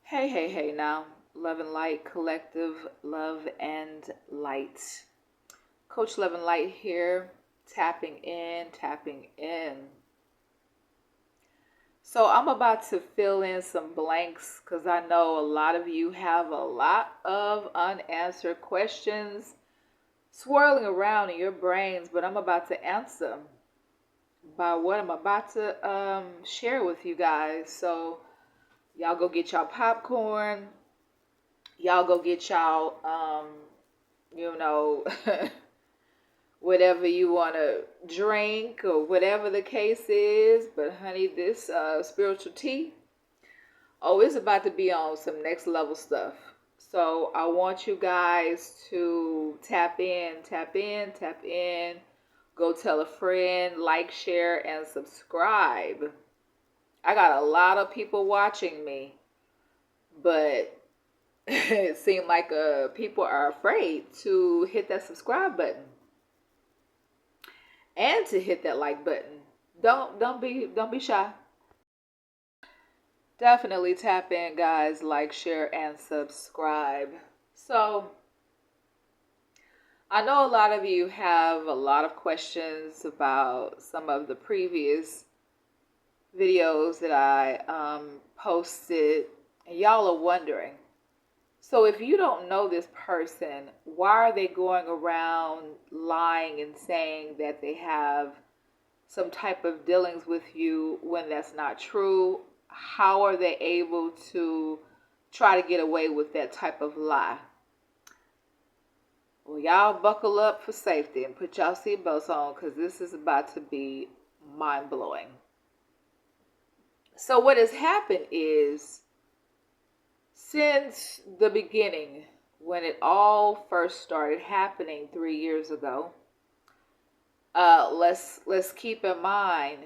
Hey now. Love and Light Collective, Love and Light. Coach Love and Light here, tapping in, tapping in. So I'm about to fill in some blanks because I know a lot of you have a lot of unanswered questions swirling around in your brains, but I'm about to answer by what I'm about to share with you guys. So y'all go get y'all popcorn. Y'all go get y'all you know, whatever you want to drink or whatever the case is. But honey, this spiritual tea, oh, it's about to be on some next level stuff. So I want you guys to tap in, tap in, tap in. Go tell a friend, like, share, and subscribe. I got a lot of people watching me, but it seemed like people are afraid to hit that subscribe button and to hit that like button. Don't be shy. Definitely tap in, guys. Like, share, and subscribe. So I know a lot of you have a lot of questions about some of the previous videos that I posted, and y'all are wondering. So if you don't know this person, why are they going around lying and saying that they have some type of dealings with you when that's not true? How are they able to try to get away with that type of lie? Well, y'all buckle up for safety and put y'all seatbelts on because this is about to be mind-blowing. So what has happened is, since the beginning, when it all first started happening 3 years ago, let's keep in mind,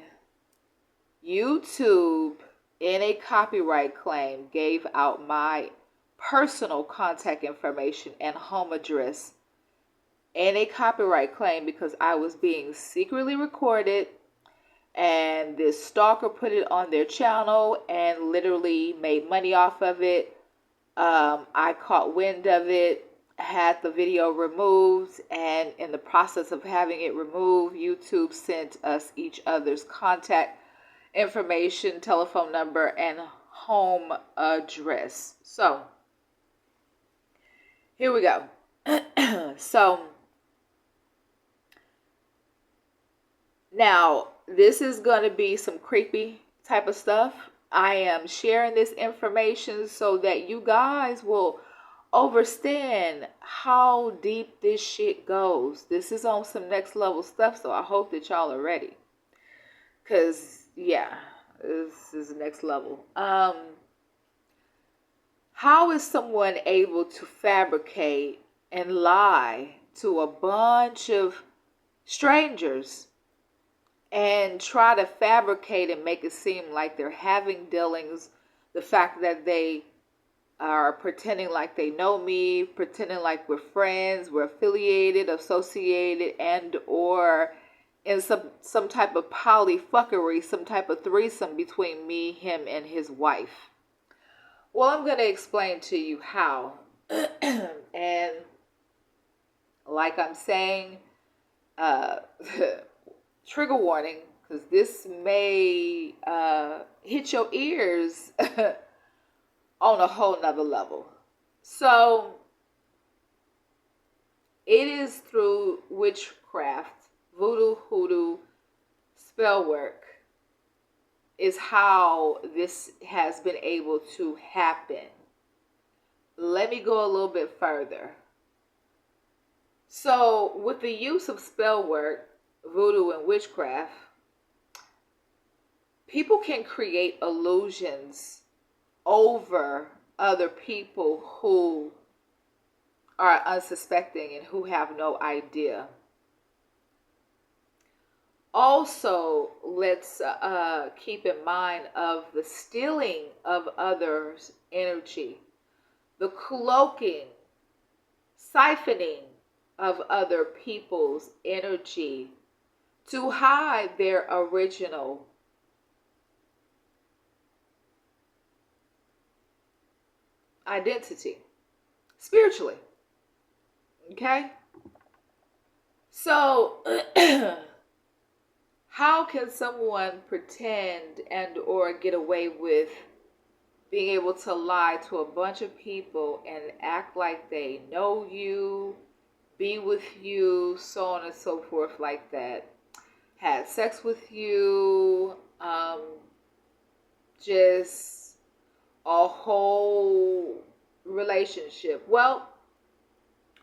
YouTube, in a copyright claim, gave out my personal contact information and home address in a copyright claim because I was being secretly recorded, and this stalker put it on their channel and literally made money off of it. I caught wind of it, had the video removed, and in the process of having it removed, YouTube sent us each other's contact information, telephone number, and home address. So here we go. So now this is going to be some creepy type of stuff. I am sharing this information so that you guys will understand how deep this shit goes. This is on some next level stuff, so I hope that y'all are ready. Cause yeah, this is next level. How is someone able to fabricate and lie to a bunch of strangers and try to fabricate and make it seem like they're having dealings? The fact that they are pretending like they know me, pretending like we're friends, we're affiliated, associated, and or in some type of polyfuckery, some type of threesome between me, him, and his wife. Well, I'm going to explain to you how. And like I'm saying, trigger warning, because this may hit your ears on a whole nother level. So it is through witchcraft, voodoo, hoodoo, spell work is how this has been able to happen. Let me go a little bit further. So with the use of spell work, voodoo, and witchcraft, people can create illusions over other people who are unsuspecting and who have no idea. Also, let's keep in mind of the stealing of others' energy, the cloaking, siphoning of other people's energy to hide their original identity spiritually. Okay? So, how can someone pretend and or get away with being able to lie to a bunch of people and act like they know you, be with you, so on and so forth, like that, had sex with you, just a whole relationship? Well,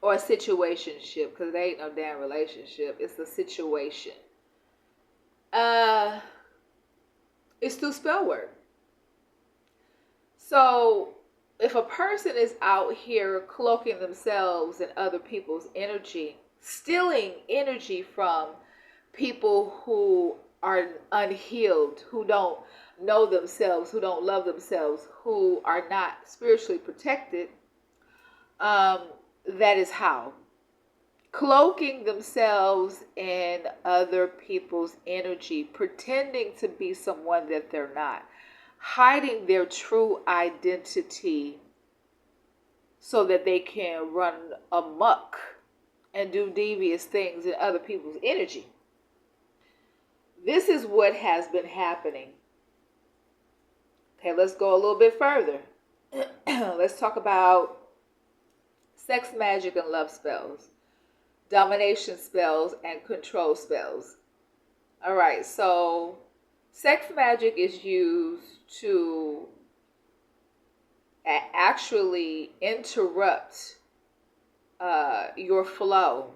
or a situationship, because there ain't no damn relationship. It's a situation. Uh, it's through spell work. So if a person is out here cloaking themselves in other people's energy, stealing energy from people who are unhealed, who don't know themselves, who don't love themselves, who are not spiritually protected, um, that is how. Cloaking themselves in other people's energy, pretending to be someone that they're not, hiding their true identity so that they can run amok and do devious things in other people's energy. This is what has been happening. Okay, let's go a little bit further. Let's talk about sex magic and love spells, domination spells, and control spells. All right, so sex magic is used to actually interrupt your flow,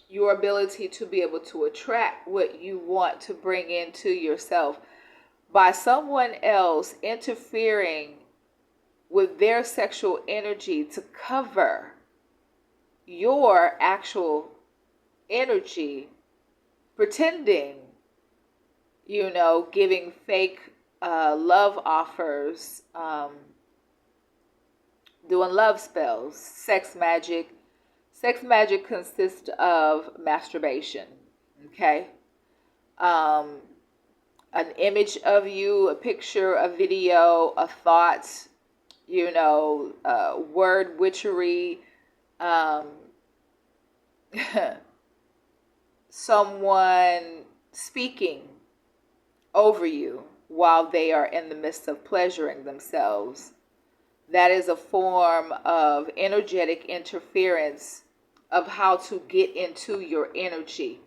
your ability to be able to attract what you want to bring into yourself by someone else interfering with their sexual energy to cover your actual energy, pretending, giving fake love offers, doing love spells, sex magic. Sex magic consists of masturbation, okay? An image of you, a picture, a video, a thought, word witchery, someone speaking over you while they are in the midst of pleasuring themselves. That is a form of energetic interference of how to get into your energy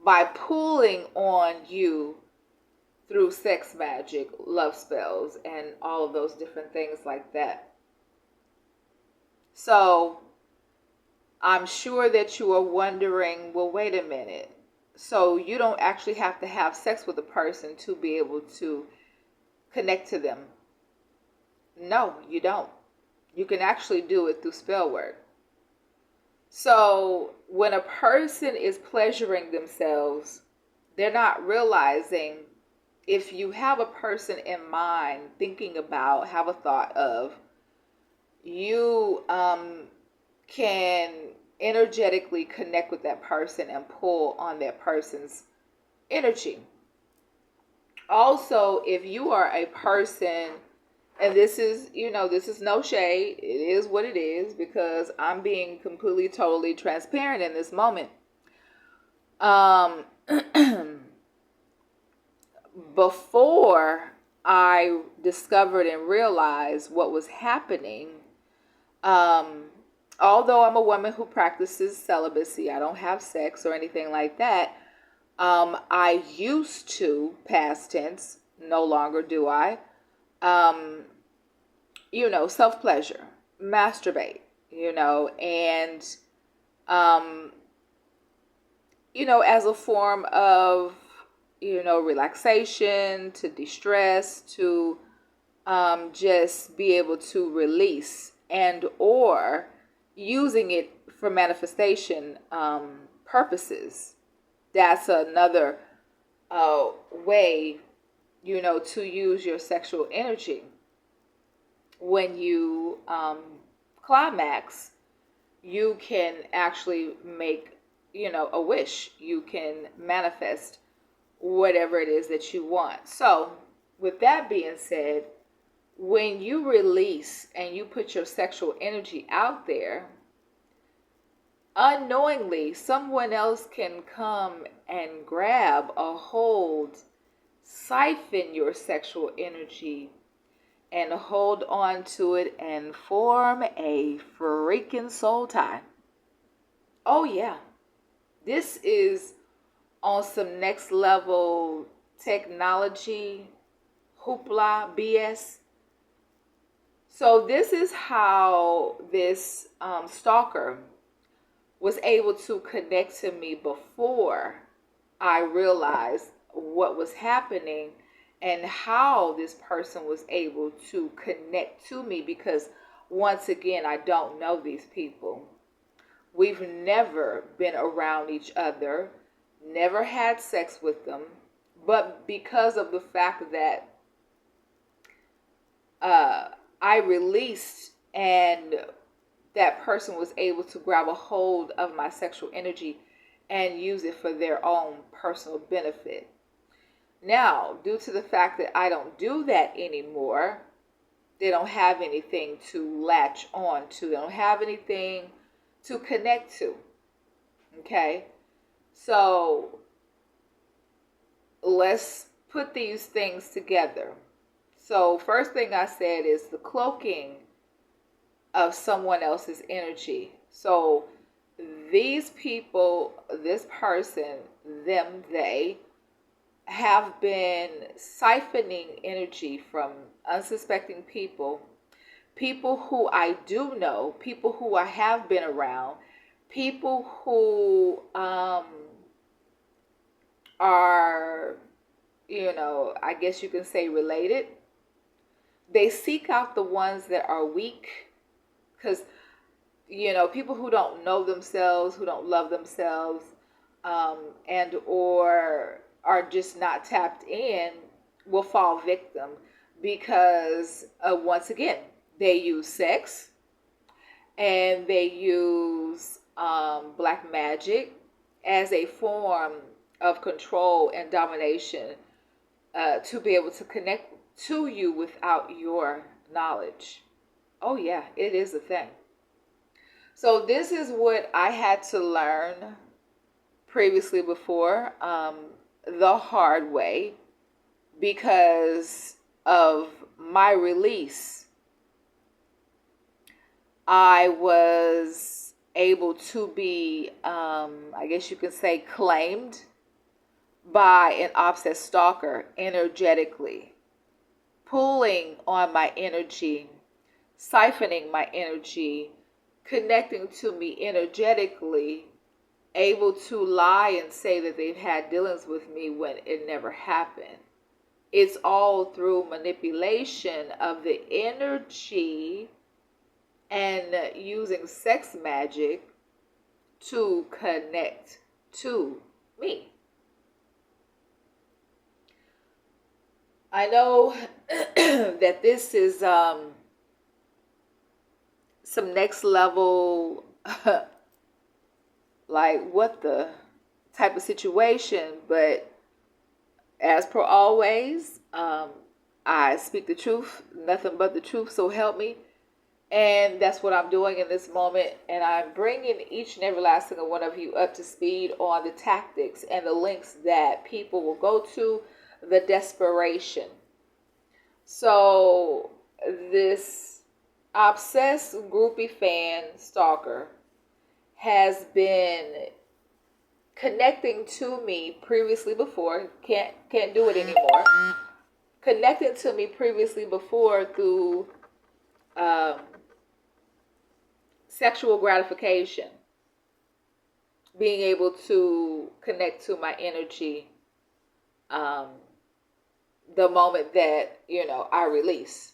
by pulling on you through sex magic, love spells, and all of those different things like that. So I'm sure that you are wondering, well, wait a minute. So you don't actually have to have sex with a person to be able to connect to them. No, you don't. You can actually do it through spell work. So when a person is pleasuring themselves, they're not realizing, if you have a person in mind, thinking about, have a thought of, you can energetically connect with that person and pull on that person's energy. Also, if you are a person, and this is no shade, it is what it is, because I'm being completely, totally transparent in this moment. Before I discovered and realized what was happening, although I'm a woman who practices celibacy, I don't have sex or anything like that. I used to, past tense, no longer do I, self-pleasure, masturbate, and, as a form of, relaxation, to de-stress, to just be able to release, and or using it for manifestation purposes. That's another way, to use your sexual energy. When you climax, you can actually make, a wish. You can manifest whatever it is that you want. So, with that being said, when you release and you put your sexual energy out there, unknowingly, someone else can come and grab a hold, siphon your sexual energy, and hold on to it and form a freaking soul tie. Oh, yeah. This is on some next level technology, hoopla, BS. So, this is how this stalker was able to connect to me before I realized what was happening and how this person was able to connect to me, because once again, I don't know these people. We've never been around each other, never had sex with them, but because of the fact that I released and that person was able to grab a hold of my sexual energy and use it for their own personal benefit. Now, due to the fact that I don't do that anymore, they don't have anything to latch on to. They don't have anything to connect to. Okay? So, let's put these things together. So, first thing I said is the cloaking of someone else's energy. So, these people, this person, them, they, have been siphoning energy from unsuspecting people, people who I do know, people who I have been around, people who are, I guess you can say related. They seek out the ones that are weak because, people who don't know themselves, who don't love themselves, and or are just not tapped in will fall victim because, once again, they use sex and they use black magic as a form of control and domination, to be able to connect to you without your knowledge. Oh, yeah, it is a thing. So, this is what I had to learn previously before, the hard way, because of my release. I was able to be, I guess you could say, claimed by an obsessed stalker energetically, pulling on my energy, siphoning my energy, connecting to me energetically, able to lie and say that they've had dealings with me when it never happened. It's all through manipulation of the energy and using sex magic to connect to me. I know that this is some next level, like what the type of situation, but as per always, I speak the truth, nothing but the truth, so help me. And that's what I'm doing in this moment. And I'm bringing each and every last single one of you up to speed on the tactics and the links that people will go to, the desperation. So, this obsessed groupie fan stalker has been connecting to me previously before. Can't do it anymore. Connected to me previously before through sexual gratification, being able to connect to my energy, the moment that I release.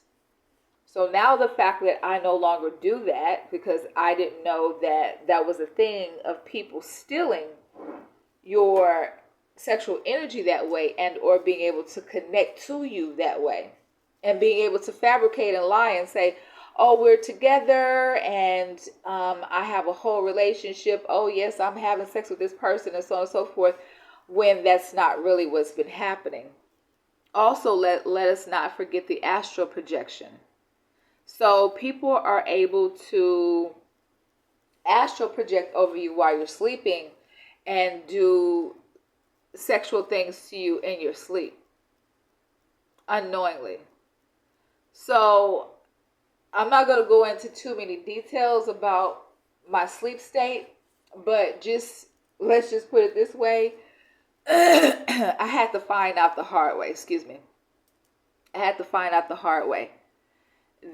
So now the fact that I no longer do that, because I didn't know that that was a thing of people stealing your sexual energy that way, and or being able to connect to you that way, and being able to fabricate and lie and say, oh, we're together and I have a whole relationship. Oh, yes, I'm having sex with this person, and so on and so forth, when that's not really what's been happening. Also, let us not forget the astral projection. So people are able to astral project over you while you're sleeping and do sexual things to you in your sleep unknowingly. So I'm not going to go into too many details about my sleep state, but just let's just put it this way. I had to find out the hard way. Excuse me. I had to find out the hard way.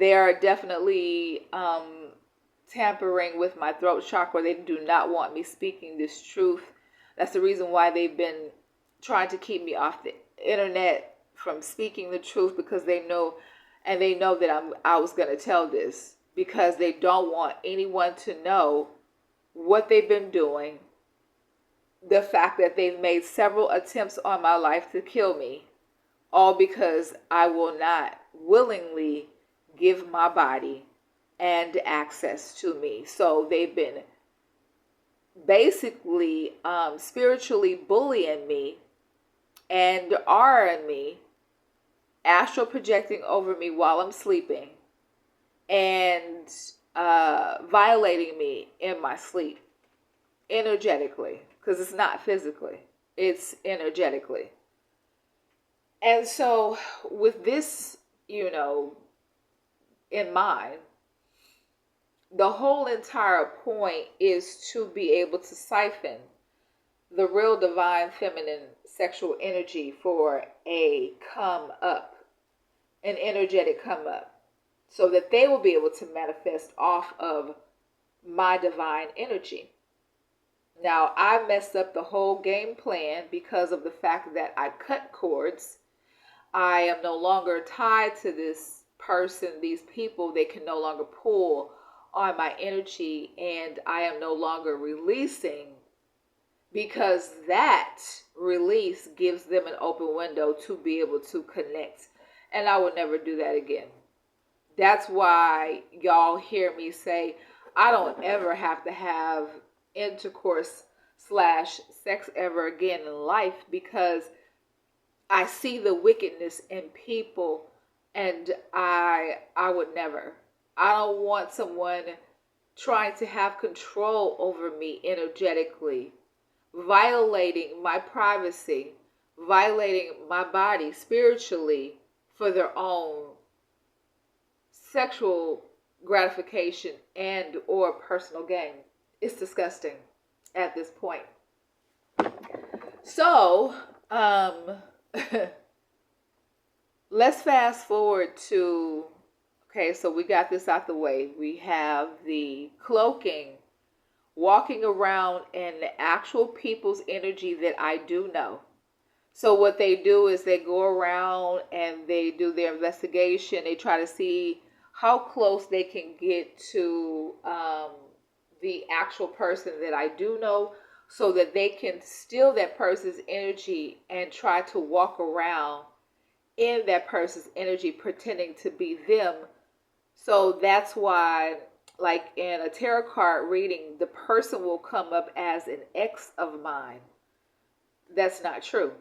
They are definitely tampering with my throat chakra. They do not want me speaking this truth. That's the reason why they've been trying to keep me off the internet from speaking the truth, because they know, and they know that I was going to tell this, because they don't want anyone to know what they've been doing, the fact that they've made several attempts on my life to kill me, all because I will not willingly give my body and access to me. So they've been basically spiritually bullying me and R-ing me, astral projecting over me while I'm sleeping, and violating me in my sleep energetically, because it's not physically, it's energetically. And so with this, in mind, the whole entire point is to be able to siphon the real divine feminine sexual energy for a come up, an energetic come up, so that they will be able to manifest off of my divine energy. Now, I messed up the whole game plan because of the fact that I cut cords. I am no longer tied to this person, these people. They can no longer pull on my energy, and I am no longer releasing, because that release gives them an open window to be able to connect. And I would never do that again. That's why y'all hear me say I don't ever have to have intercourse / sex ever again in life, because I see the wickedness in people, and I would never. I don't want someone trying to have control over me energetically, violating my privacy, violating my body spiritually for their own sexual gratification and or personal gain. It's disgusting at this point. So, let's fast forward to, okay, so we got this out the way. We have the cloaking, walking around in the actual people's energy that I do know. So what they do is they go around and they do their investigation. They try to see how close they can get to the actual person that I do know, so that they can steal that person's energy and try to walk around in that person's energy pretending to be them. So that's why, like in a tarot card reading, the person will come up as an ex of mine. That's not true.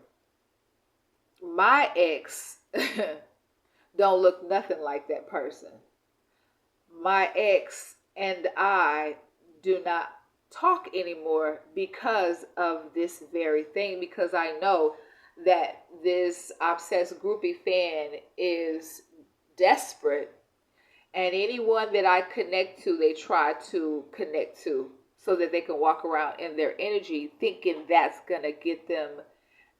My ex don't look nothing like that person. My ex and I do not talk anymore because of this very thing, because I know that this obsessed groupie fan is desperate, and anyone that I connect to, they try to connect to so that they can walk around in their energy thinking that's going to get them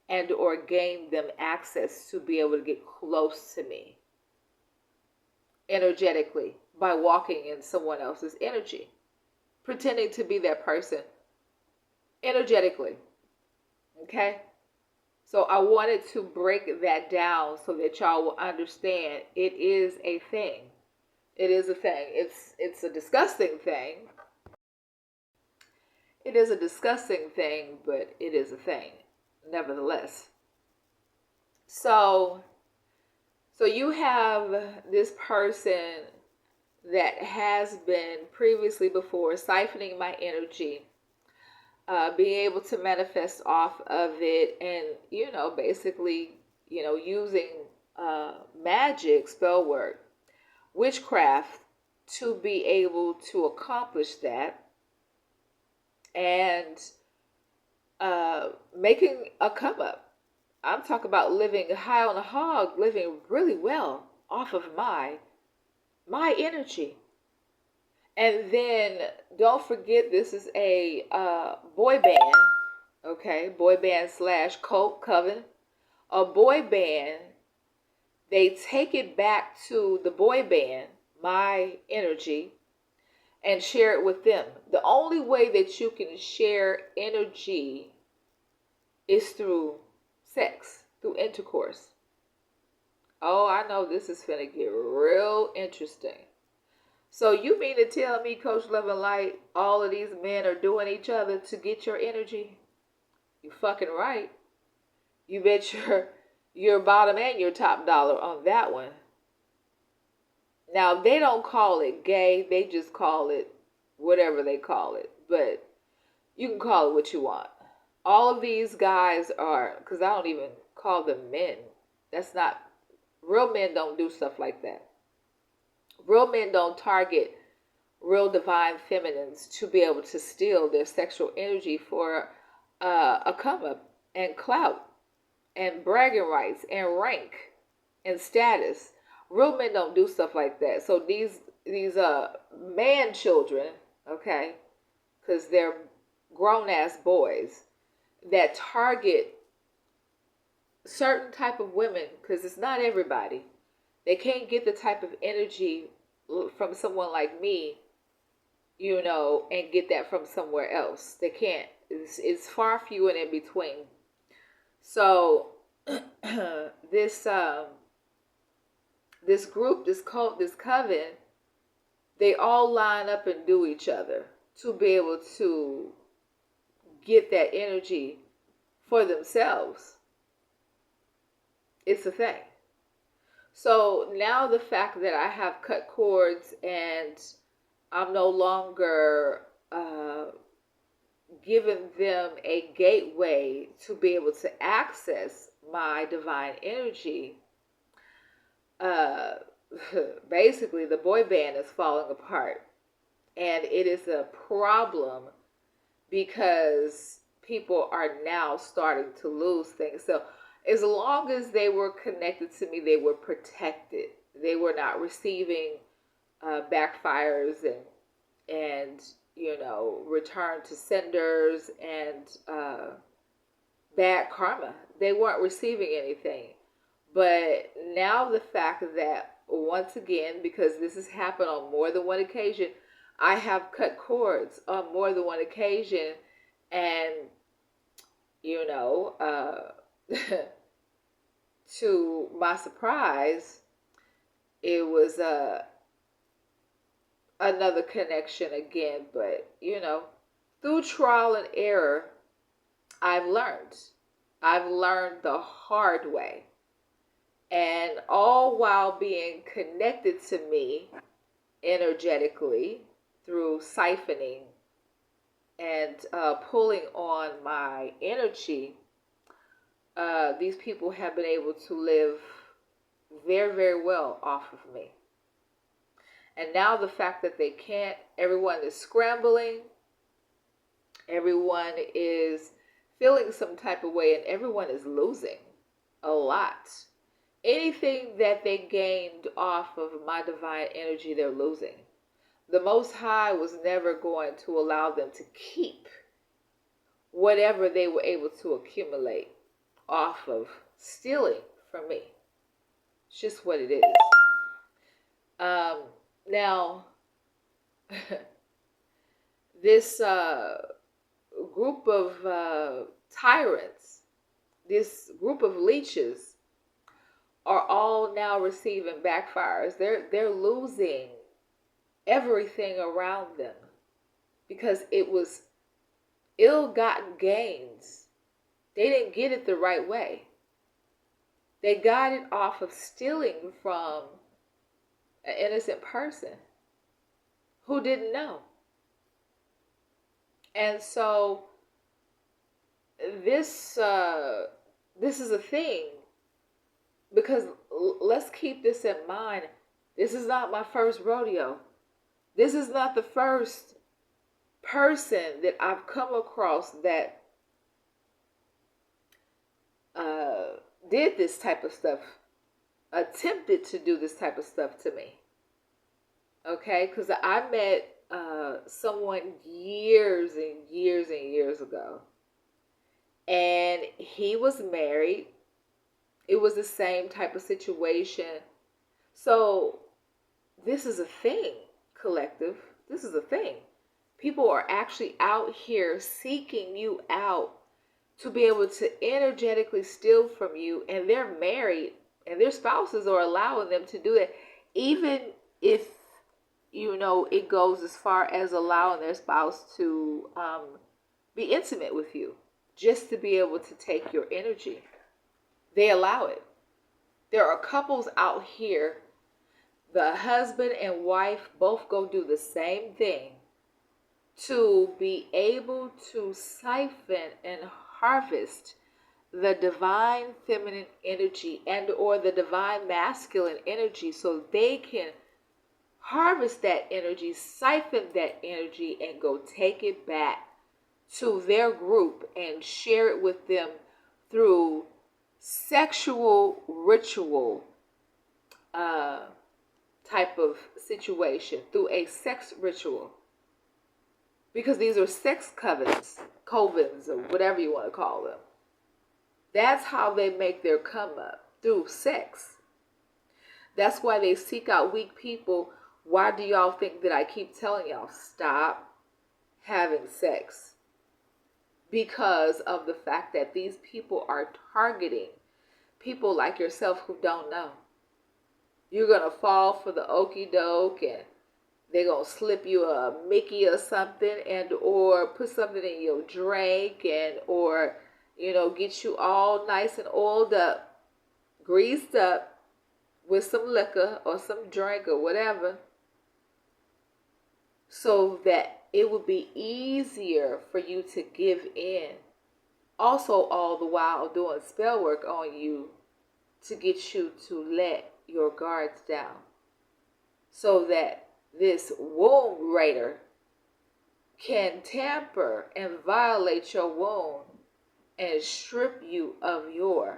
and or gain them access to be able to get close to me energetically by walking in someone else's energy, pretending to be that person energetically. Okay? So I wanted to break that down so that y'all will understand it is a thing. It is a thing. It's a disgusting thing. It is a disgusting thing, but it is a thing, nevertheless. So you have this person that has been previously before siphoning my energy, being able to manifest off of it, and basically using magic, spell work, witchcraft to be able to accomplish that, and making a come up. I'm talking about living high on a hog, living really well off of my energy. And then don't forget, this is a boy band, okay? Boy band slash cult coven. A boy band, they take it back to the boy band, my energy, and share it with them. The only way that you can share energy is through sex, through intercourse. Oh, I know this is going to get real interesting. So you mean to tell me, Coach Love and Light, all of these men are doing each other to get your energy? You fucking right. You bet your bottom and your top dollar on that one. Now, they don't call it gay. They just call it whatever they call it. But you can call it what you want. All of these guys are, because I don't even call them men. That's not, real men don't do stuff like that. Real men don't target real divine feminines to be able to steal their sexual energy for a come up and clout and bragging rights and rank and status. Real men don't do stuff like that. So these man children, okay, because they're grown ass boys that target certain type of women, because it's not everybody. They can't get the type of energy from someone like me, and get that from somewhere else. They can't. It's far few and in between. So this group, this cult, this coven, they all line up and do each other to be able to get that energy for themselves. It's a thing. So now the fact that I have cut cords and I'm no longer giving them a gateway to be able to access my divine energy, basically the boy band is falling apart. And it is a problem because people are now starting to lose things. So as long as they were connected to me, they were protected. They were not receiving backfires and return to senders and bad karma. They weren't receiving anything. But now the fact that, once again, because this has happened on more than one occasion, I have cut cords on more than one occasion, and to my surprise, it was another connection again. But through trial and error, I've learned the hard way, and all while being connected to me energetically through siphoning and pulling on my energy. These people have been able to live very, very well off of me. And now the fact that they can't, everyone is scrambling, everyone is feeling some type of way, and everyone is losing a lot. Anything that they gained off of my divine energy, they're losing. The Most High was never going to allow them to keep whatever they were able to accumulate off of stealing from me. It's just what it is. Now, this group of tyrants, this group of leeches, are all now receiving backfires. They're losing everything around them because it was ill-gotten gains. They didn't get it the right way. They got it off of stealing from an innocent person who didn't know. And so this is a thing Because let's keep this in mind. This is not my first rodeo. This is not the first person that I've come across that uh, did this type of stuff, attempted to do this type of stuff to me. Okay, because I met someone years and years and years ago, and he was married. It was the same type of situation. So this is a thing, collective. This is a thing. People are actually out here seeking you out to be able to energetically steal from you, and they're married, and their spouses are allowing them to do it, even if it goes as far as allowing their spouse to be intimate with you, just to be able to take your energy. They allow it. There are couples out here, the husband and wife both go do the same thing to be able to siphon and harvest the divine feminine energy and or the divine masculine energy, so they can harvest that energy, siphon that energy, and go take it back to their group and share it with them through sexual ritual type of situation, through a sex ritual. Because these are sex covens, or whatever you want to call them. That's how they make their come up, through sex. That's why they seek out weak people. Why do y'all think that I keep telling y'all, stop having sex? Because of the fact that these people are targeting people like yourself who don't know. You're going to fall for the okie doke, and they're going to slip you a Mickey or something, and or put something in your drink, and or get you all nice and oiled up, greased up with some liquor or some drink or whatever, so that it would be easier for you to give in. Also, all the while doing spell work on you to get you to let your guards down, so that this womb raider can tamper and violate your womb and strip you of your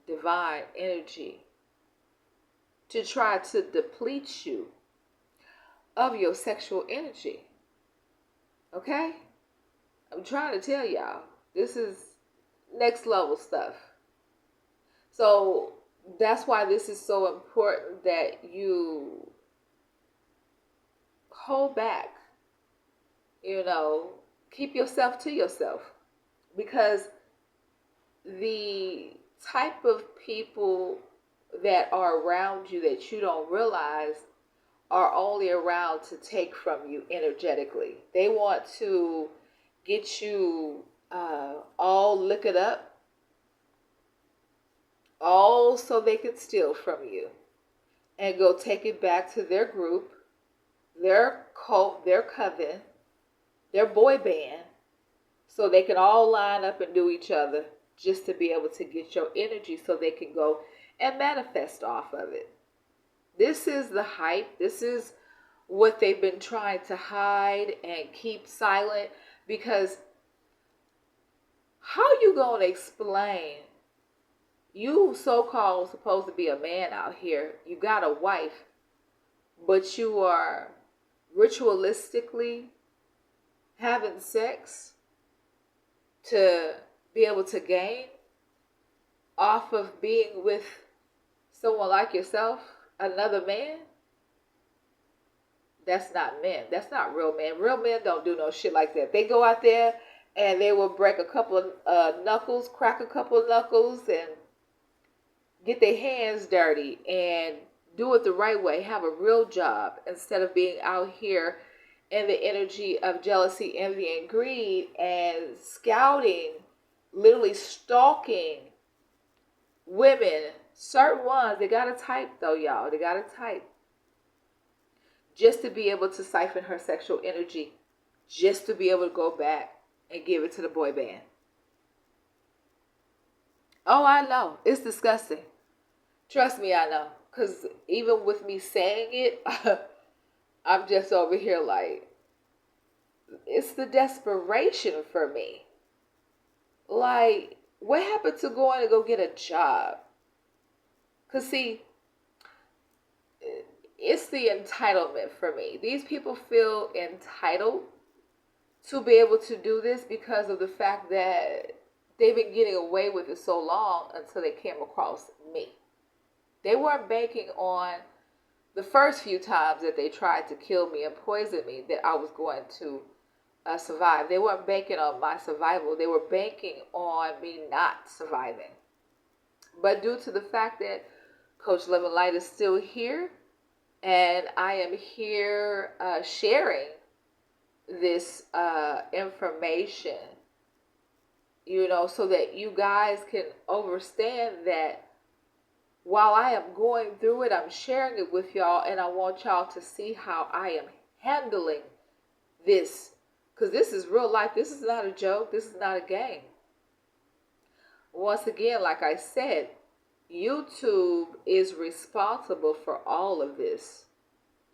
divine energy, to try to deplete you of your sexual energy. Okay? I'm trying to tell y'all, this is next level stuff. So that's why this is so important that you hold back, keep yourself to yourself. Because the type of people that are around you that you don't realize are only around to take from you energetically. They want to get you all liquored up, all so they can steal from you and go take it back to their group, their cult, their coven, their boy band, so they can all line up and do each other just to be able to get your energy so they can go and manifest off of it. This is the hype. This is what they've been trying to hide and keep silent, because how you going to explain, you so-called supposed to be a man out here, you got a wife, but you are ritualistically having sex to be able to gain off of being with someone like yourself, another man? That's not men. That's not real men. Real men don't do no shit like that. They go out there and they will break a couple of knuckles, crack a couple of knuckles, and get their hands dirty and do it the right way. Have a real job instead of being out here in the energy of jealousy, envy, and greed, and scouting, literally stalking women. Certain ones, they got a type though, y'all. They got a type. Just to be able to siphon her sexual energy. Just to be able to go back and give it to the boy band. Oh, I know. It's disgusting. Trust me, I know. Because even with me saying it, I'm just over here like, it's the desperation for me. Like, what happened to going to go get a job? Because, see, it's the entitlement for me. These people feel entitled to be able to do this because of the fact that they've been getting away with it so long until they came across me. They weren't banking on the first few times that they tried to kill me and poison me that I was going to survive. They weren't banking on my survival. They were banking on me not surviving. But due to the fact that Coach Love and Light is still here, and I am here sharing this information, so that you guys can understand that while I am going through it, I'm sharing it with y'all, and I want y'all to see how I am handling this. Because this is real life. This is not a joke. This is not a game. Once again, like I said, YouTube is responsible for all of this.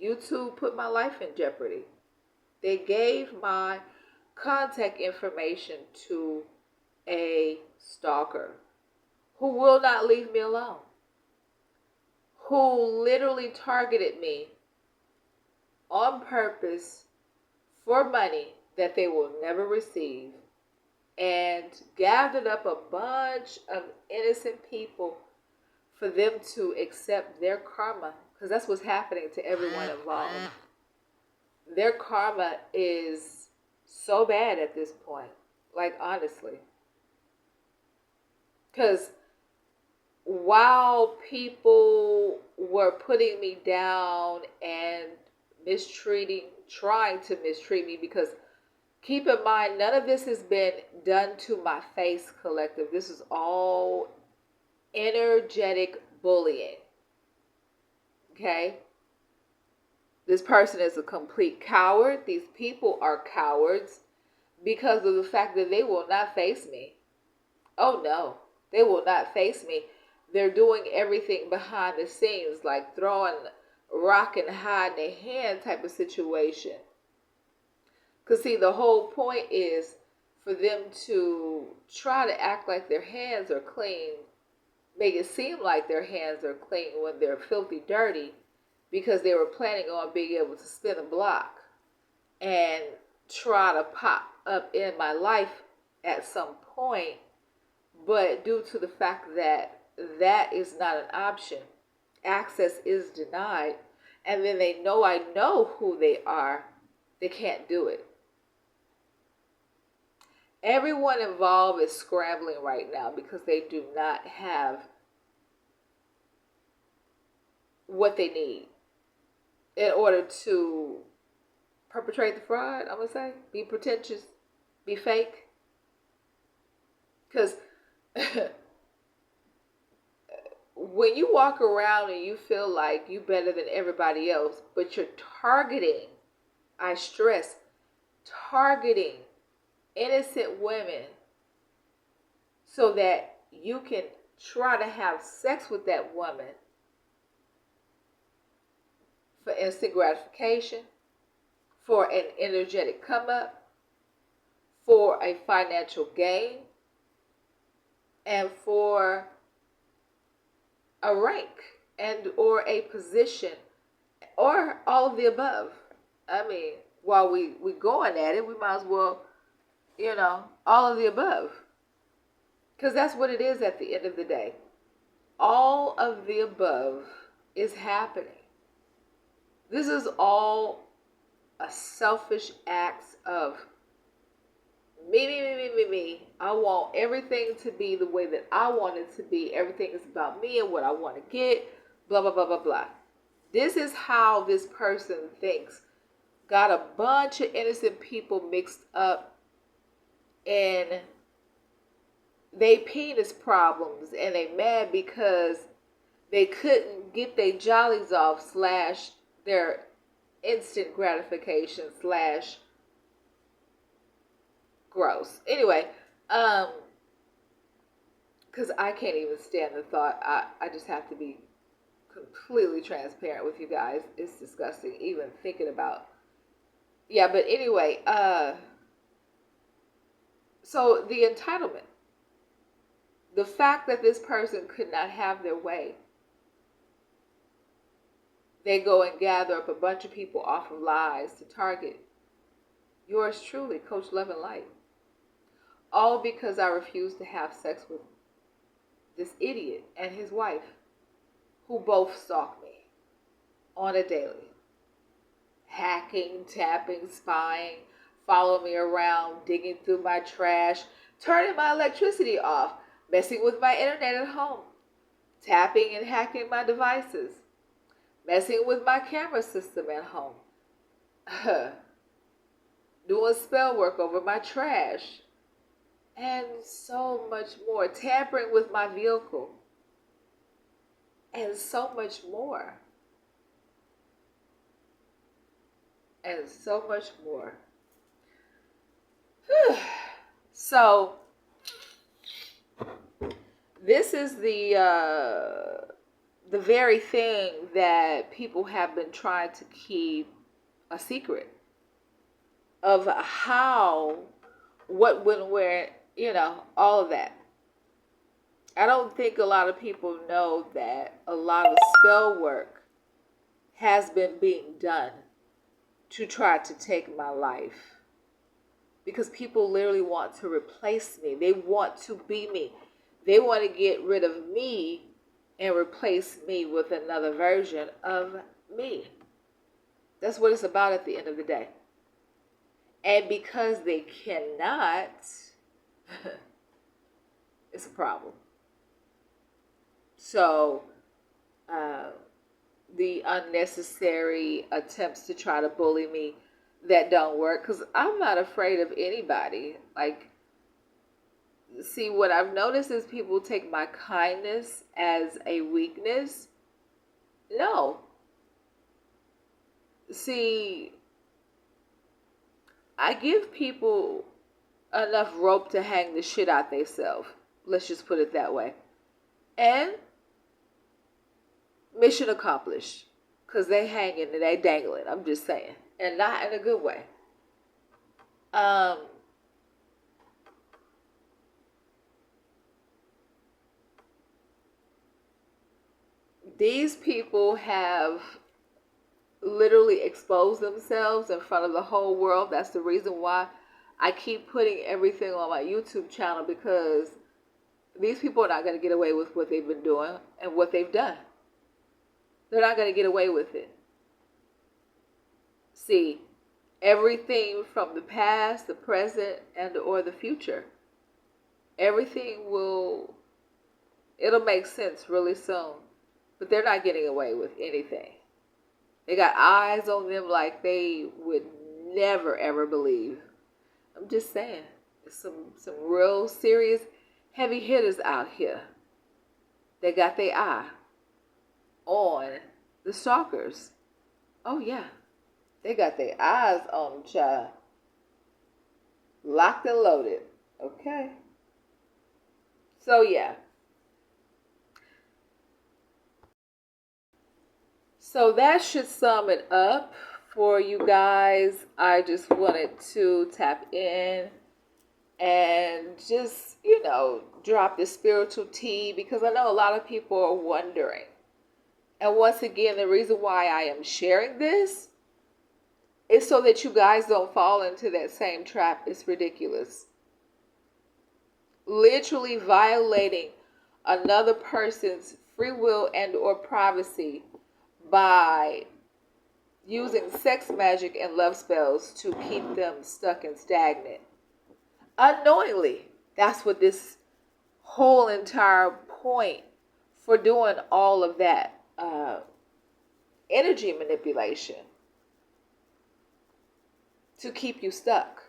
YouTube put my life in jeopardy. They gave my contact information to a stalker who will not leave me alone, who literally targeted me on purpose for money that they will never receive, and gathered up a bunch of innocent people for them to accept their karma, because that's what's happening to everyone involved. Their karma is so bad at this point, like honestly. Because while people were putting me down and trying to mistreat me, because keep in mind, none of this has been done to my face, collective. This is all energetic bullying. Okay? This person is a complete coward. These people are cowards because of the fact that they will not face me. Oh no, they will not face me. They're doing everything behind the scenes, like throwing rock and hide in their hand type of situation. Because see, the whole point is for them to try to act like their hands are clean, make it seem like their hands are clean when they're filthy dirty, because they were planning on being able to spin a block and try to pop up in my life at some point. But due to the fact that that is not an option, access is denied, and then they know I know who they are, they can't do it. Everyone involved is scrambling right now because they do not have what they need in order to perpetrate the fraud, I'm going to say. Be pretentious. Be fake. Because when you walk around and you feel like you better than everybody else, but you're targeting, I stress, targeting innocent women so that you can try to have sex with that woman for instant gratification, for an energetic come up, for a financial gain, and for a rank and or a position, or all of the above. I mean, while we going at it, we might as well, all of the above. Because that's what it is at the end of the day. All of the above is happening. This is all a selfish act of me. I want everything to be the way that I want it to be. Everything is about me and what I want to get. Blah, blah, blah, blah, blah. This is how this person thinks. Got a bunch of innocent people mixed up in they penis problems, and they mad because they couldn't get their jollies off / their instant gratification / gross. Anyway, because I can't even stand the thought. I just have to be completely transparent with you guys. It's disgusting even thinking about. Yeah, but anyway, so the entitlement, the fact that this person could not have their way, they go and gather up a bunch of people off of lies to target yours truly, Coach Love and Light. All because I refused to have sex with this idiot and his wife, who both stalk me on a daily. Hacking, tapping, spying, follow me around, digging through my trash, turning my electricity off, messing with my internet at home, tapping and hacking my devices, messing with my camera system at home, doing spell work over my trash, and so much more, tampering with my vehicle, and so much more. And so much more. So, this is the very thing that people have been trying to keep a secret of how, what, when, where, all of that. I don't think a lot of people know that a lot of spell work has been being done to try to take my life, because people literally want to replace me. They want to be me. They want to get rid of me and replace me with another version of me. That's what it's about at the end of the day. And because they cannot, it's a problem. So, the unnecessary attempts to try to bully me that don't work, because I'm not afraid of anybody. Like, see, what I've noticed is people take my kindness as a weakness. No. See, I give people enough rope to hang the shit out themselves. Let's just put it that way. And mission accomplished, because they hanging and they dangling. I'm just saying, and not in a good way. These people have literally exposed themselves in front of the whole world. That's the reason why I keep putting everything on my YouTube channel, because these people are not going to get away with what they've been doing and what they've done. They're not going to get away with it. See, everything from the past, the present, and or the future, everything it'll make sense really soon. But they're not getting away with anything. They got eyes on them like they would never, ever believe. I'm just saying, there's some real serious heavy hitters out here. They got their eye on the stalkers. Oh, yeah. They got their eyes on them, child. Locked and loaded. Okay. So, yeah. So that should sum it up for you guys. I just wanted to tap in and just, drop the spiritual tea, because I know a lot of people are wondering. And once again, the reason why I am sharing this is so that you guys don't fall into that same trap. It's ridiculous. Literally violating another person's free will and or privacy by using sex magic and love spells to keep them stuck and stagnant. Unknowingly, that's what this whole entire point for doing all of that energy manipulation, to keep you stuck,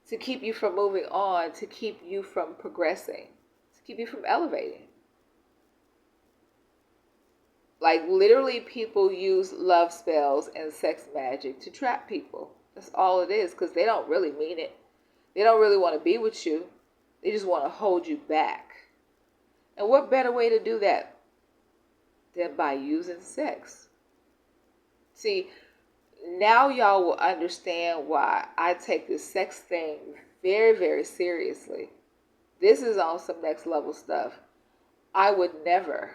to keep you from moving on, to keep you from progressing, to keep you from elevating. Like, literally, people use love spells and sex magic to trap people. That's all it is, because they don't really mean it. They don't really want to be with you. They just want to hold you back. And what better way to do that than by using sex. See, now y'all will understand why I take this sex thing very, very seriously. This is on some next level stuff. I would never,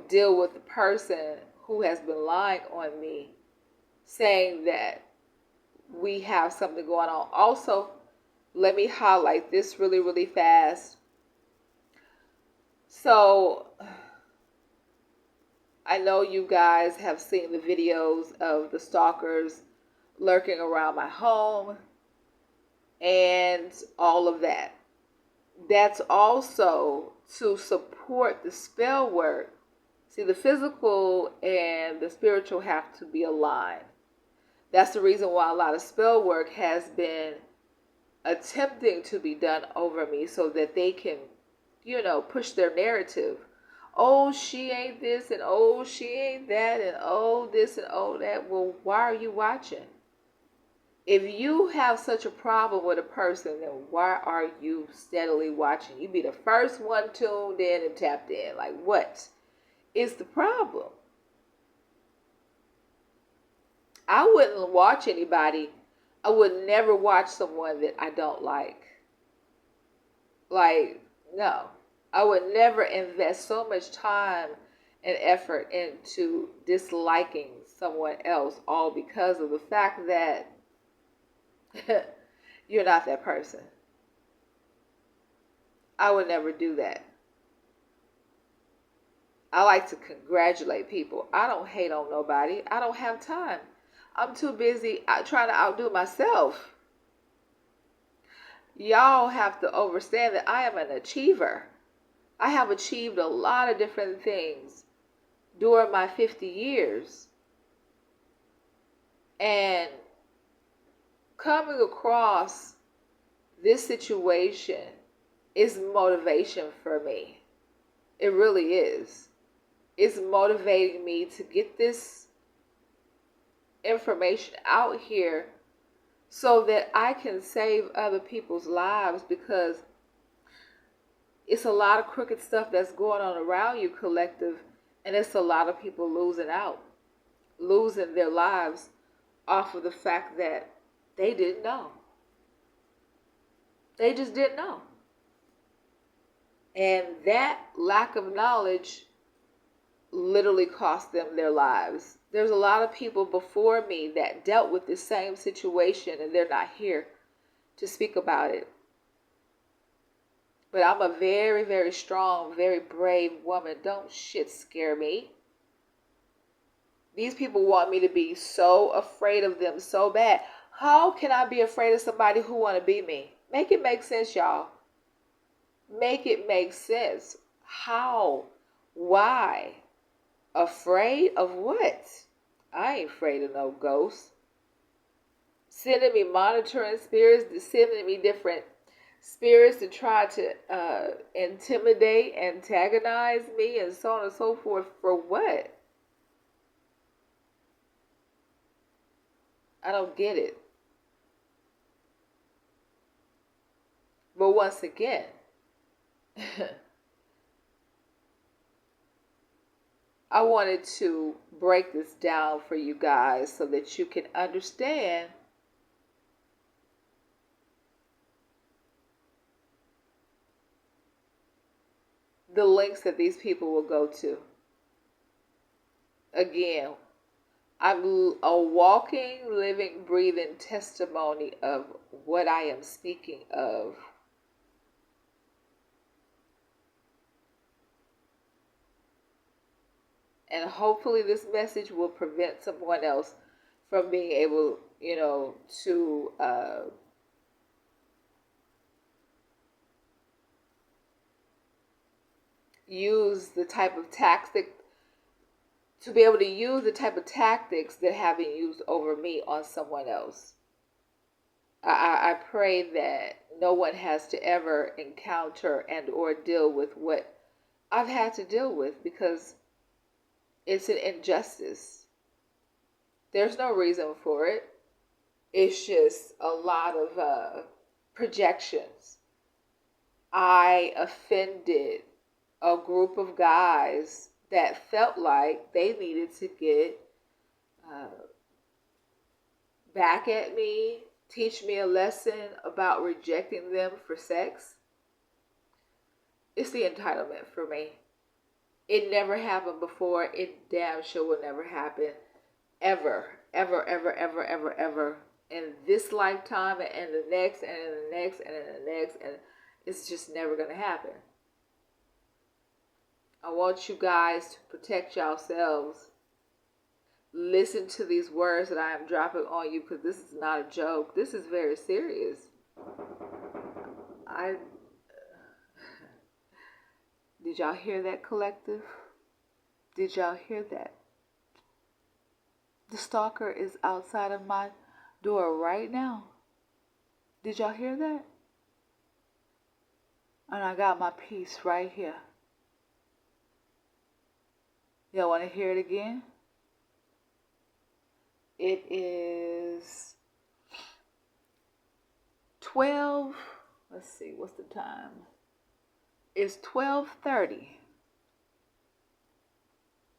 deal with the person who has been lying on me, saying that we have something going on. Also, let me highlight this really, really fast. So, I know you guys have seen the videos of the stalkers lurking around my home and all of that. That's also to support the spell work. See, the physical and the spiritual have to be aligned. That's the reason why a lot of spell work has been attempting to be done over me so that they can, push their narrative. Oh, she ain't this, and oh, she ain't that, and oh, this and oh, that. Well, why are you watching? If you have such a problem with a person, then why are you steadily watching? You be the first one tuned in and tapped in. Like, what is the problem? I wouldn't watch anybody. I would never watch someone that I don't like. Like, no. I would never invest so much time and effort into disliking someone else, all because of the fact that you're not that person. I would never do that. I like to congratulate people. I don't hate on nobody. I don't have time. I'm too busy trying to outdo myself. Y'all have to understand that I am an achiever. I have achieved a lot of different things during my 50 years. And coming across this situation is motivation for me. It really is. It's motivating me to get this information out here so that I can save other people's lives, because it's a lot of crooked stuff that's going on around you, collective, and it's a lot of people losing their lives off of the fact that they didn't know. They just didn't know. And that lack of knowledge literally cost them their lives. There's a lot of people before me that dealt with the same situation, and they're not here to speak about it. But I'm a very, very strong, very brave woman. Don't shit scare me. These people want me to be so afraid of them so bad. How can I be afraid of somebody who want to be me? Make it make sense, y'all. Make it make sense. How? Why? Afraid of what? I ain't afraid of no ghosts. Sending me monitoring spirits, sending me different spirits to try to intimidate, antagonize me, and so on and so forth. For what? I don't get it. But once again, I wanted to break this down for you guys so that you can understand the lengths that these people will go to. Again, I'm a walking, living, breathing testimony of what I am speaking of. And hopefully this message will prevent someone else from being able, to use the type of tactic, to be able to use the type of tactics that have been used over me on someone else. I pray that no one has to ever encounter and or deal with what I've had to deal with, because it's an injustice. There's no reason for it. It's just a lot of projections. I offended a group of guys that felt like they needed to get uh, back at me, teach me a lesson about rejecting them for sex. It's the entitlement for me. It never happened before. It damn sure will never happen ever, ever, ever, ever, ever, ever in this lifetime and in the next and in the next and in the next. And it's just never going to happen. I want you guys to protect yourselves. Listen to these words that I am dropping on you, because this is not a joke. This is very serious. Did y'all hear that, collective? Did y'all hear that? The stalker is outside of my door right now. Did y'all hear that? And I got my piece right here. Y'all want to hear it again? It is 12. Let's see, what's the time? It's 12:30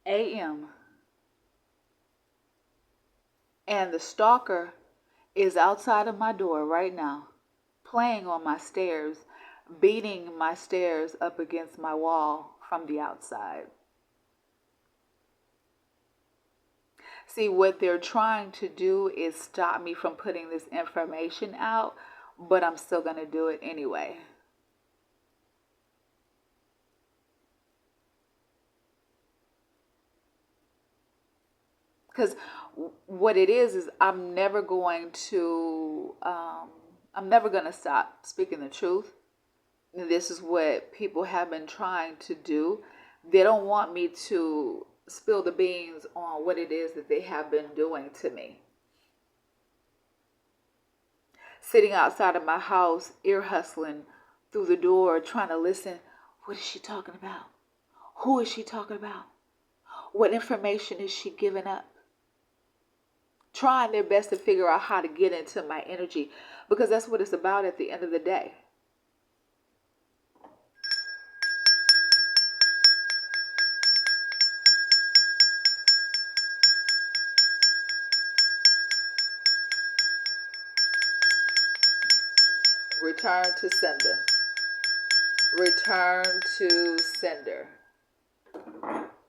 a.m. And the stalker is outside of my door right now, playing on my stairs, beating my stairs up against my wall from the outside. See, what they're trying to do is stop me from putting this information out, but I'm still going to do it anyway. Because what it is I'm never going to stop speaking the truth. This is what people have been trying to do. They don't want me to spill the beans on what it is that they have been doing to me. Sitting outside of my house, ear hustling through the door, trying to listen. What is she talking about? Who is she talking about? What information is she giving up? Trying their best to figure out how to get into my energy, because that's what it's about at the end of the day. Return to sender. Return to sender.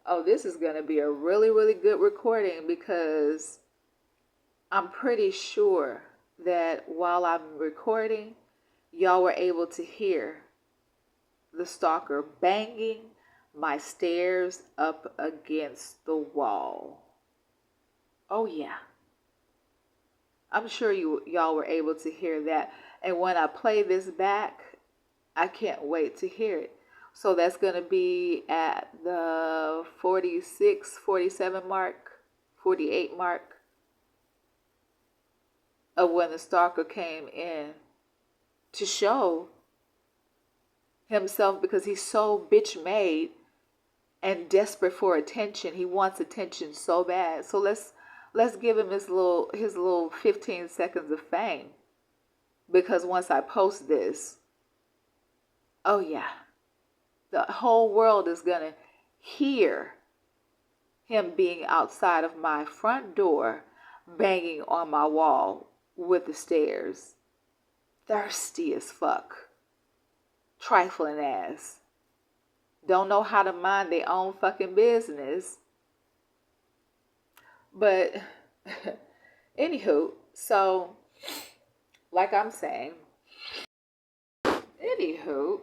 Oh, this is going to be a really, really good recording, because I'm pretty sure that while I'm recording, y'all were able to hear the stalker banging my stairs up against the wall. Oh yeah. I'm sure y'all were able to hear that. And when I play this back, I can't wait to hear it. So that's going to be at the 46, 47 mark, 48 mark of when the stalker came in to show himself, because he's so bitch made and desperate for attention. He wants attention so bad. So let's give him his little 15 seconds of fame, because once I post this, oh yeah, the whole world is gonna hear him being outside of my front door, banging on my wall with the stairs. Thirsty as fuck. Trifling ass. Don't know how to mind their own fucking business. But anywho, so like I'm saying, anywho,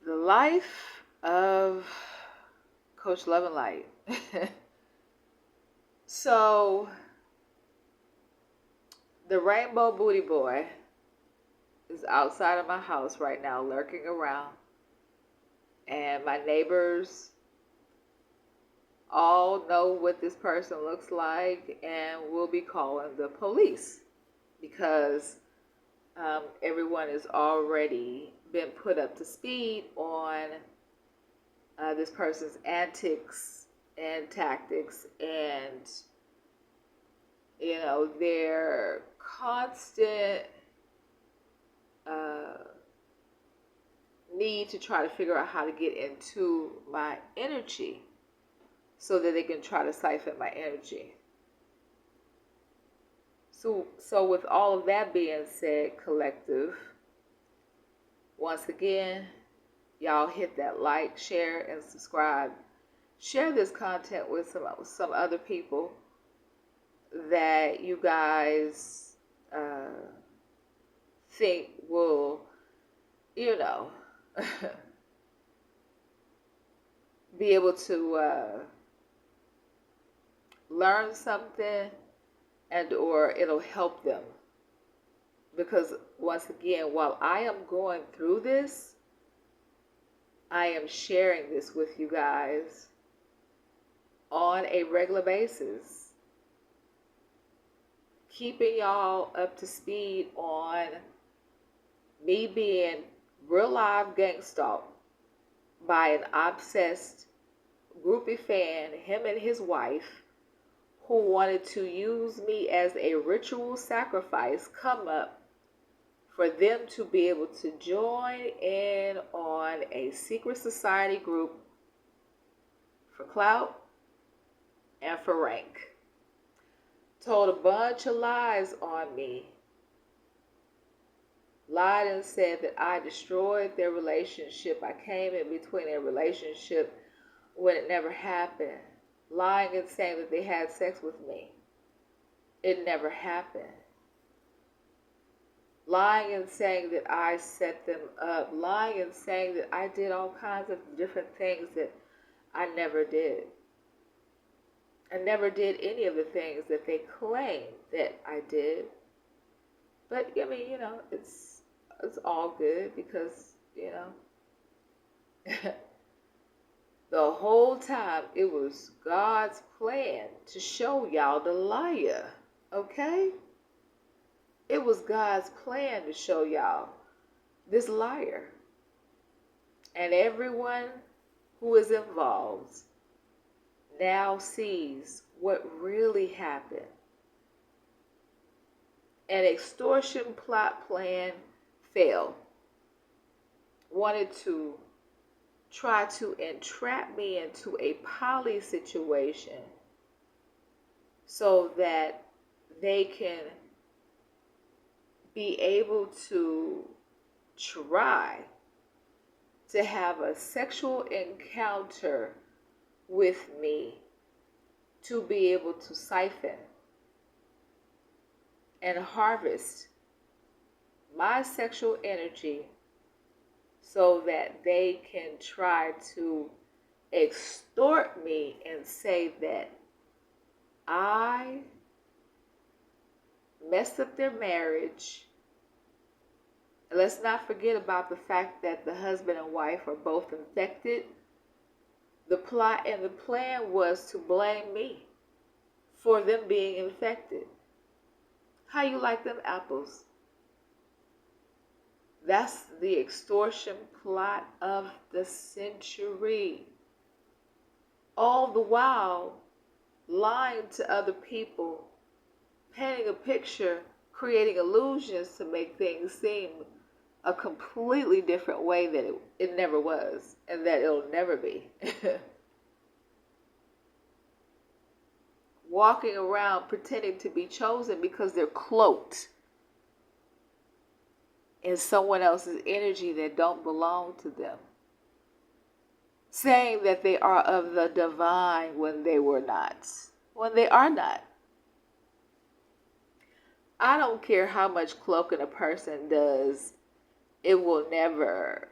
the life of Coach Love and Light. So the Rainbow Booty Boy is outside of my house right now, lurking around. And my neighbors all know what this person looks like and will be calling the police, because everyone has already been put up to speed on this person's antics and tactics, and their constant need to try to figure out how to get into my energy so that they can try to siphon my energy. So with all of that being said, collective, once again, y'all hit that like, share, and subscribe. Share this content with some other people that you guys think will, you know, be able to learn something, and or it'll help them. Because once again, while I am going through this, I am sharing this with you guys on a regular basis, keeping y'all up to speed on me being real live gang stalked by an obsessed groupie fan, him and his wife, who wanted to use me as a ritual sacrifice come up for them to be able to join in on a secret society group for clout and for rank. Told a bunch of lies on me. Lied and said that I destroyed their relationship. I came in between their relationship when it never happened. Lying and saying that they had sex with me. It never happened. Lying and saying that I set them up. Lying and saying that I did all kinds of different things that I never did. I never did any of the things that they claimed that I did. But, I mean, you know, it's all good because, you know, the whole time it was God's plan to show y'all the liar, okay? It was God's plan to show y'all this liar. And everyone who is involved now sees what really happened. An extortion plot plan failed. Wanted to try to entrap me into a poly situation so that they can be able to try to have a sexual encounter with me to be able to siphon and harvest my sexual energy so that they can try to extort me and say that I messed up their marriage. Let's not forget about the fact that the husband and wife are both infected. The plot and the plan was to blame me for them being infected. How you like them apples? That's the extortion plot of the century. All the while, lying to other people, painting a picture, creating illusions to make things seem a completely different way that it never was, and that it'll never be. Walking around pretending to be chosen because they're cloaked in someone else's energy that don't belong to them. Saying that they are of the divine when they were not. When they are not. I don't care how much cloaking a person does, it will never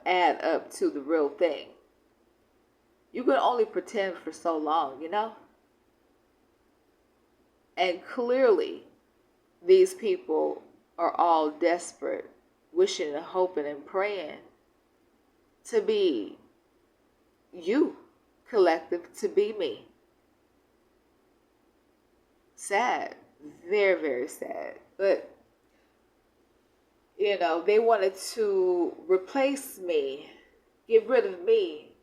add up to the real thing. You can only pretend for so long, you know? And clearly, these people are all desperate, wishing and hoping and praying to be you, collective, to be me. Sad. Very, very sad. But, you know, they wanted to replace me, get rid of me,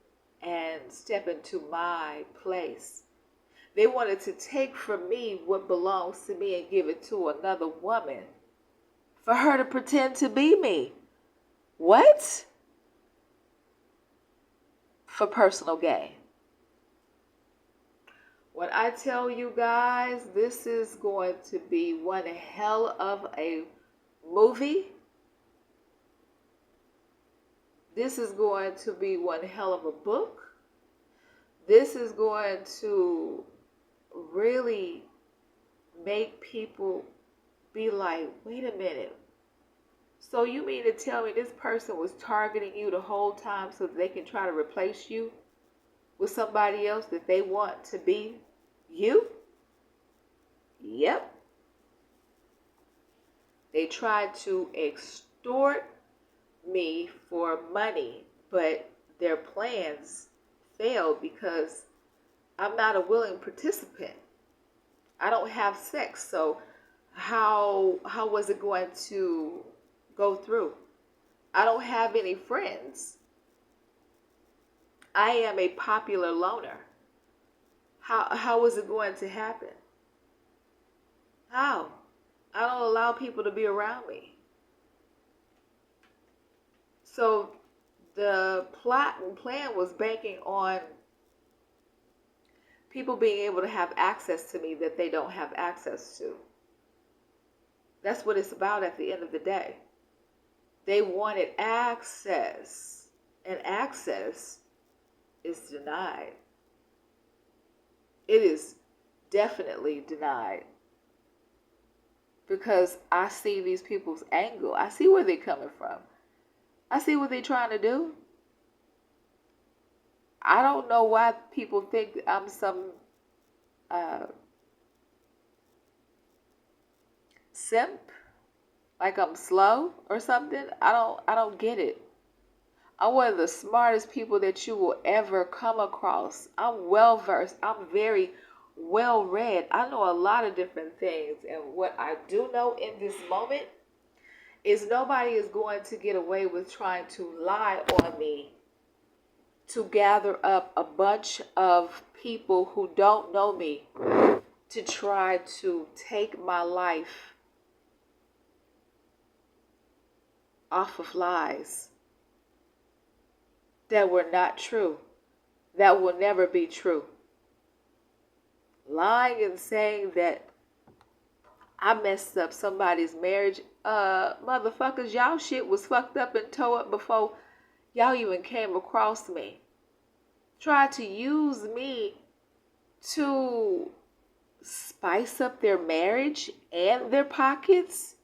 and step into my place. They wanted to take from me what belongs to me and give it to another woman for her to pretend to be me. What? for personal gain. When I tell you guys, this is going to be one hell of a movie. This is going to be one hell of a book. This is going to really make people be like, wait a minute. So you mean to tell me this person was targeting you the whole time so that they can try to replace you with somebody else that they want to be you? Yep. They tried to extort me for money, but their plans failed because I'm not a willing participant. I don't have sex, so how was it going to go through? I don't have any friends. I am a popular loner. How is it going to happen? How? I don't allow people to be around me. So the plot and plan was banking on people being able to have access to me that they don't have access to. That's what it's about at the end of the day. They wanted access, and access is denied. It is definitely denied. Because I see these people's angle. I see where they're coming from. I see what they're trying to do. I don't know why people think I'm some simp, like I'm slow or something. I don't get it. I'm one of the smartest people that you will ever come across. I'm well versed. I'm very well read. I know a lot of different things, and what I do know in this moment is nobody is going to get away with trying to lie on me to gather up a bunch of people who don't know me to try to take my life off of lies that were not true, that will never be true. Lying and saying that I messed up somebody's marriage. Motherfuckers, y'all shit was fucked up and tore up before y'all even came across me. Tried to use me to spice up their marriage and their pockets.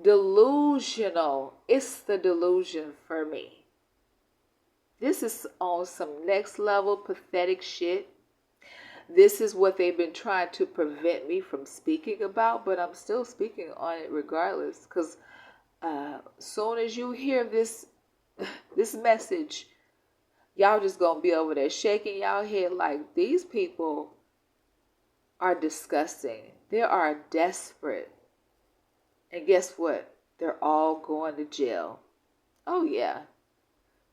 Delusional. It's the delusion for me. This is on some next level pathetic shit. This is what they've been trying to prevent me from speaking about, but I'm still speaking on it regardless. Because soon as you hear this message, y'all just gonna be over there shaking y'all head like these people are disgusting. They are desperate. And guess what? They're all going to jail. Oh yeah.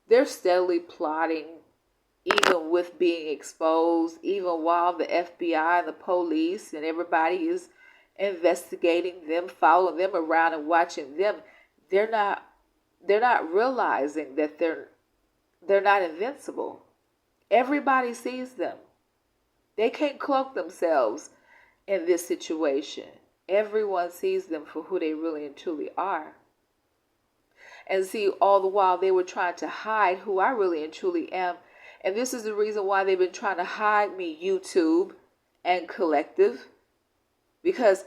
They're steadily plotting, even with being exposed, even while the FBI and the police and everybody is investigating them, following them around and watching them. They're not realizing that they're not invincible. Everybody sees them. They can't cloak themselves in this situation. Everyone sees them for who they really and truly are. And see, all the while they were trying to hide who I really and truly am. And this is the reason why they've been trying to hide me, YouTube and Collective. Because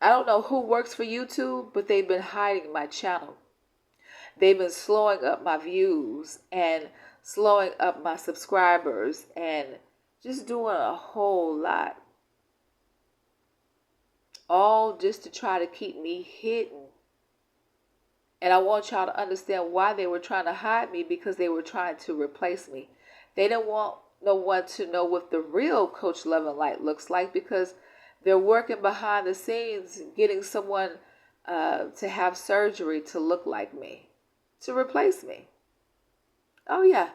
I don't know who works for YouTube, but they've been hiding my channel. They've been slowing up my views and slowing up my subscribers and just doing a whole lot. All just to try to keep me hidden. And I want y'all to understand why they were trying to hide me, because they were trying to replace me. They didn't want no one to know what the real Coach Love and Light looks like, because they're working behind the scenes getting someone to have surgery to look like me, to replace me. Oh yeah.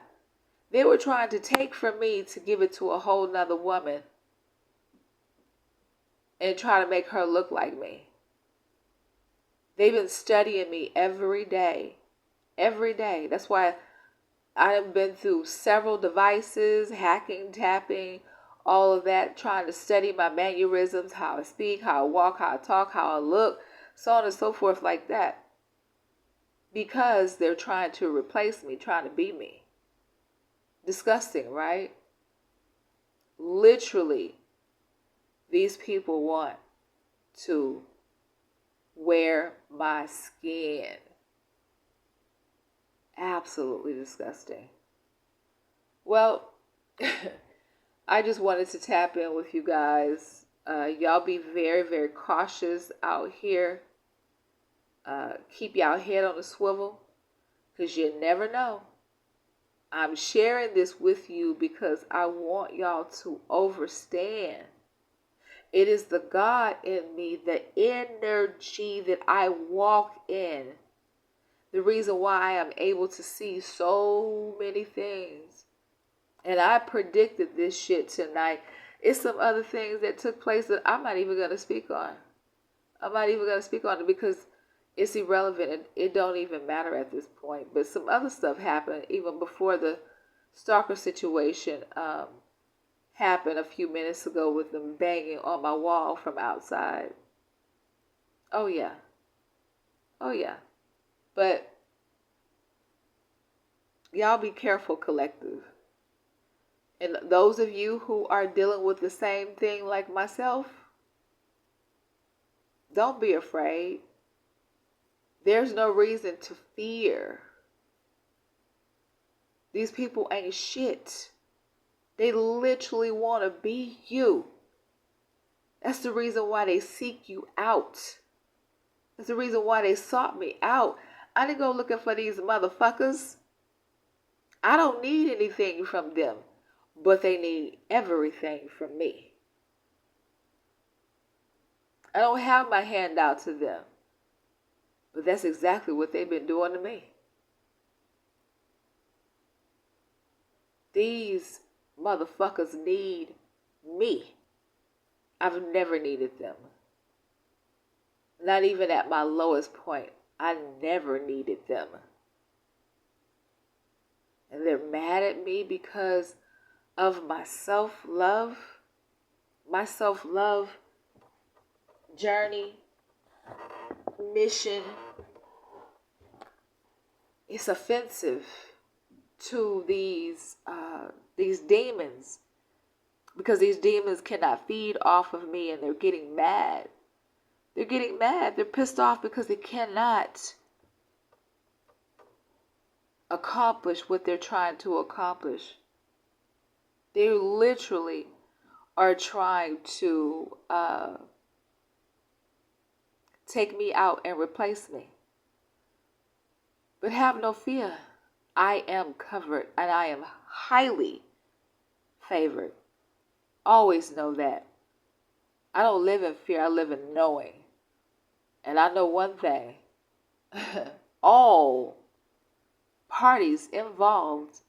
They were trying to take from me to give it to a whole nother woman and try to make her look like me. They've been studying me every day. Every day. That's why I've been through several devices, hacking, tapping, all of that, trying to study my mannerisms, how I speak, how I walk, how I talk, how I look, so on and so forth like that. Because they're trying to replace me, trying to be me. Disgusting, right? Literally, these people want to wear my skin. Absolutely disgusting. Well, I just wanted to tap in with you guys. Y'all be very, very cautious out here. Keep y'all head on the swivel, because you never know. I'm sharing this with you because I want y'all to understand. It is the God in me, the energy that I walk in. The reason why I am able to see so many things. And I predicted this shit tonight. It's some other things that took place that I'm not even going to speak on. I'm not even going to speak on it because it's irrelevant and it don't even matter at this point. But some other stuff happened even before the stalker situation happened a few minutes ago with them banging on my wall from outside. Oh yeah. Oh yeah. But y'all be careful, collective. And those of you who are dealing with the same thing like myself, don't be afraid. There's no reason to fear. These people ain't shit. They literally want to be you. That's the reason why they seek you out. That's the reason why they sought me out. I didn't go looking for these motherfuckers. I don't need anything from them, but they need everything from me. I don't have my hand out to them, but that's exactly what they've been doing to me. These motherfuckers need me. I've never needed them. Not even at my lowest point. I never needed them. And they're mad at me because of my self-love. My self-love journey, mission. It's offensive to these demons, because these demons cannot feed off of me, and they're getting mad. They're getting mad. They're pissed off because they cannot accomplish what they're trying to accomplish. They literally are trying to take me out and replace me. But have no fear. I am covered and I am highly favored. Always know that. I don't live in fear. I live in knowing. And I know one thing. All parties involved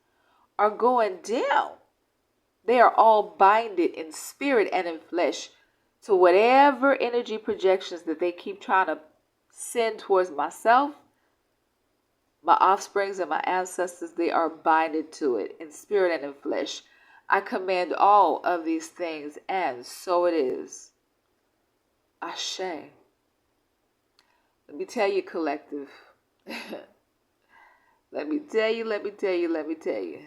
are going down. They are all binded in spirit and in flesh to whatever energy projections that they keep trying to send towards myself, my offsprings, and my ancestors. They are binded to it in spirit and in flesh. I command all of these things, and so it is. Ashe. Let me tell you, collective. Let me tell you.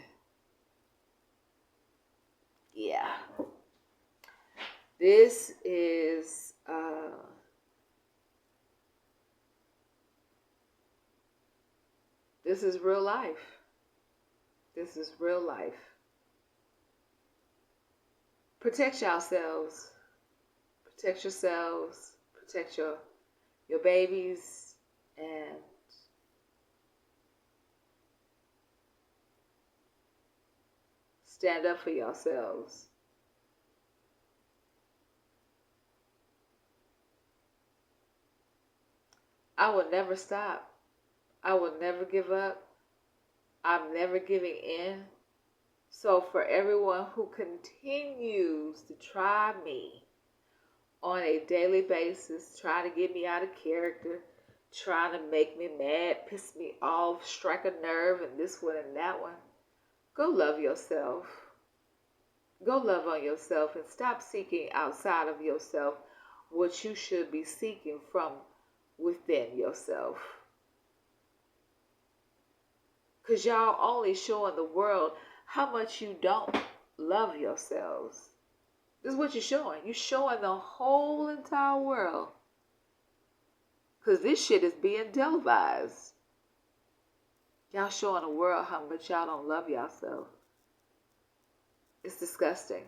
Yeah. This is real life. This is real life. Protect yourselves. Protect yourselves. Protect your babies, and stand up for yourselves. I will never stop. I will never give up. I'm never giving in. So for everyone who continues to try me on a daily basis, trying to get me out of character, trying to make me mad, piss me off, strike a nerve, and this one and that one, Go love yourself. Go love on yourself and stop seeking outside of yourself what you should be seeking from within yourself. Because y'all only showing the world how much you don't love yourselves. This is what you're showing. You're showing the whole entire world. Because this shit is being televised. Y'all showing the world how much y'all don't love yourself. It's disgusting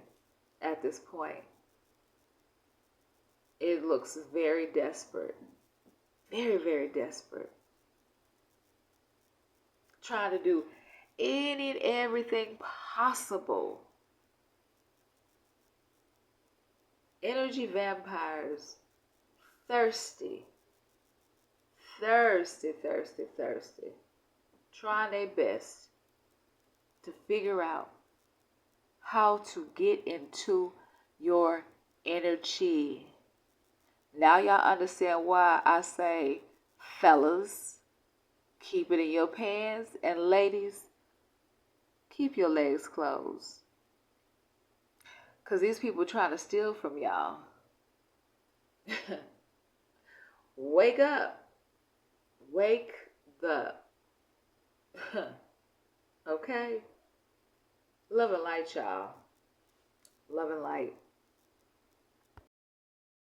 at this point. It looks very desperate. Very, very desperate. Trying to do any and everything possible. Energy vampires. Thirsty. Thirsty, thirsty, thirsty. Trying their best to figure out how to get into your energy. Now y'all understand why I say, fellas, keep it in your pants, and ladies, keep your legs closed. Because these people trying to steal from y'all. Wake up. Wake up. Okay? Love and light, y'all. Love and light.